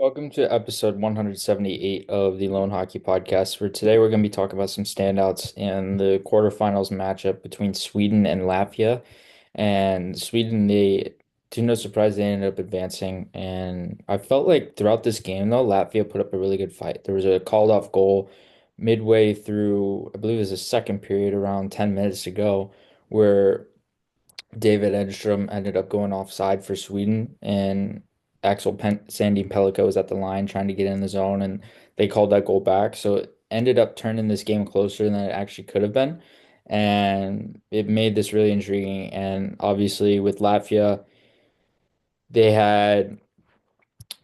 Welcome to episode 178 of the Lone Hockey Podcast. For today, we're going to be talking about some standouts in the quarterfinals matchup between Sweden and Latvia. And Sweden, to no surprise, they ended up advancing. And I felt like throughout this game, though, Latvia put up a really good fight. There was a called off goal midway through, I believe it was the second period, around 10 minutes to go, where David Edström ended up going offside for Sweden, and Sandin Pellikka was at the line trying to get in the zone, and they called that goal back. So it ended up turning this game closer than it actually could have been, and it made this really intriguing. And obviously, with Latvia, they had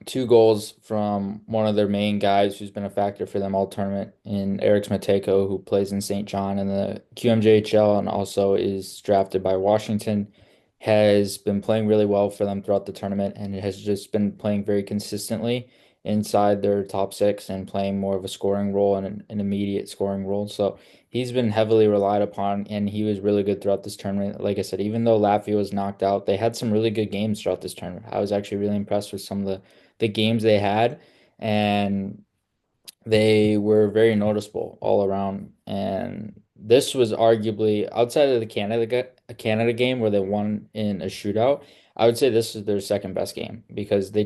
two goals from one of their main guys who's been a factor for them all tournament in Eric Matejko, who plays in St. John in the QMJHL and also is drafted by Washington, has been playing really well for them throughout the tournament and has just been playing very consistently inside their top six and playing more of a scoring role and an immediate scoring role. So he's been heavily relied upon and he was really good throughout this tournament. Like I said, even though Latvia was knocked out, they had some really good games throughout this tournament. I was actually really impressed with some of the games they had, and they were very noticeable all around. And this was arguably outside of the Canada game where they won in a shootout. I would say this is their second best game because they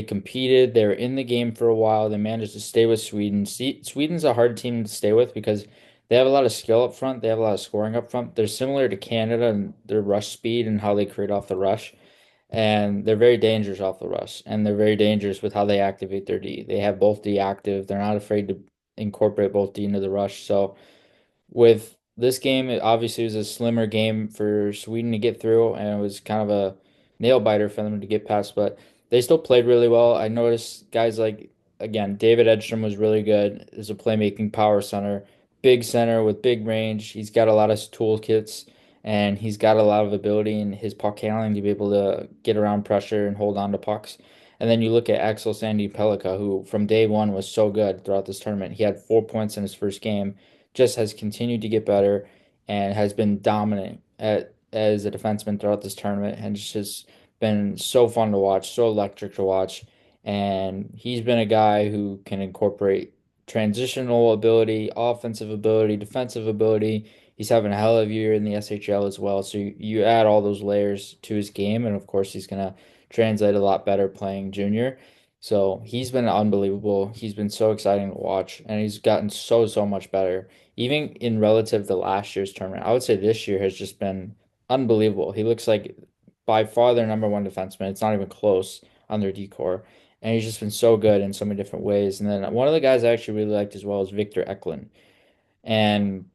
competed. They were in the game for a while. They managed to stay with Sweden. Sweden's a hard team to stay with because they have a lot of skill up front. They have a lot of scoring up front. They're similar to Canada and their rush speed and how they create off the rush, and they're very dangerous off the rush, and they're very dangerous with how they activate their D. They have both D active. They're not afraid to incorporate both D into the rush. So with this game, it obviously was a slimmer game for Sweden to get through, and it was kind of a nail biter for them to get past, but they still played really well. I noticed guys like, again, David Edstrom was really good as a playmaking power center with big range. He's got a lot of toolkits, and he's got a lot of ability in his puck handling to be able to get around pressure and hold on to pucks. And then you look at Axel Sandy Pellikka, who from day one was so good throughout this tournament. He had 4 points in his first game, just has continued to get better and has been dominant as a defenseman throughout this tournament, and it's just been so fun to watch, so electric to watch. And he's been a guy who can incorporate transitional ability, offensive ability, defensive ability. He's having a hell of a year in the SHL as well. So you add all those layers to his game, and of course he's gonna translate a lot better playing junior. So he's been unbelievable. He's been so exciting to watch, and he's gotten so much better even in relative to last year's tournament. I would say this year has just been unbelievable. He looks like by far their number one defenseman. It's not even close on their decor. And he's just been so good in so many different ways. And then one of the guys I actually really liked as well is Victor Eklund. And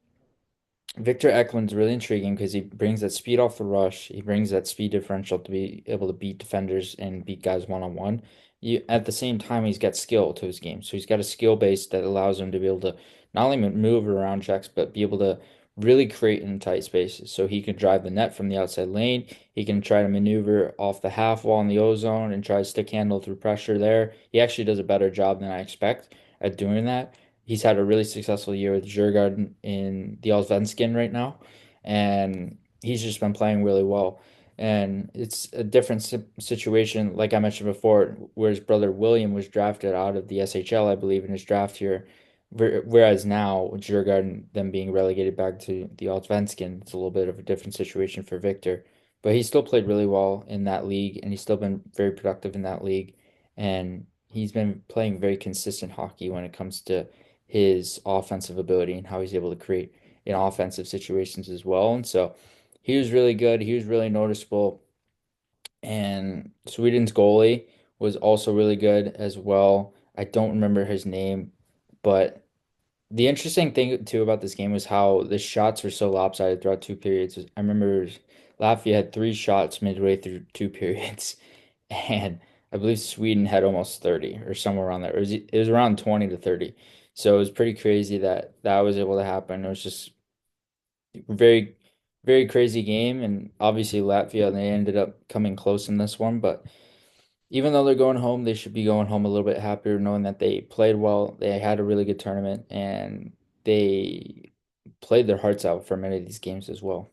Victor Eklund's really intriguing because he brings that speed off the rush. He brings that speed differential to be able to beat defenders and beat guys one on one. You at the same time he's got skill to his game. So he's got a skill base that allows him to be able to not only move around checks, but be able to really create in tight spaces. So he can drive the net from the outside lane. He can try to maneuver off the half wall in the O zone and try to stick handle through pressure there. He actually does a better job than I expect at doing that. He's had a really successful year with Djurgården in the Allsvenskan right now, and he's just been playing really well. And it's a different situation, like I mentioned before, where his brother William was drafted out of the SHL, I believe, in his draft here. Whereas now, Djurgården, them being relegated back to the Allsvenskan, it's a little bit of a different situation for Victor. But he still played really well in that league, and he's still been very productive in that league. And he's been playing very consistent hockey when it comes to his offensive ability and how he's able to create in offensive situations as well. And so he was really good. He was really noticeable. And Sweden's goalie was also really good as well. I don't remember his name, but the interesting thing too about this game was how the shots were so lopsided throughout two periods. I remember Latvia had three shots midway through two periods, and I believe Sweden had almost 30 or somewhere around there. It was around 20 to 30. So it was pretty crazy that that was able to happen. It was just very, very crazy game, and obviously Latvia, they ended up coming close in this one, but even though they're going home, they should be going home a little bit happier knowing that they played well. They had a really good tournament and they played their hearts out for many of these games as well.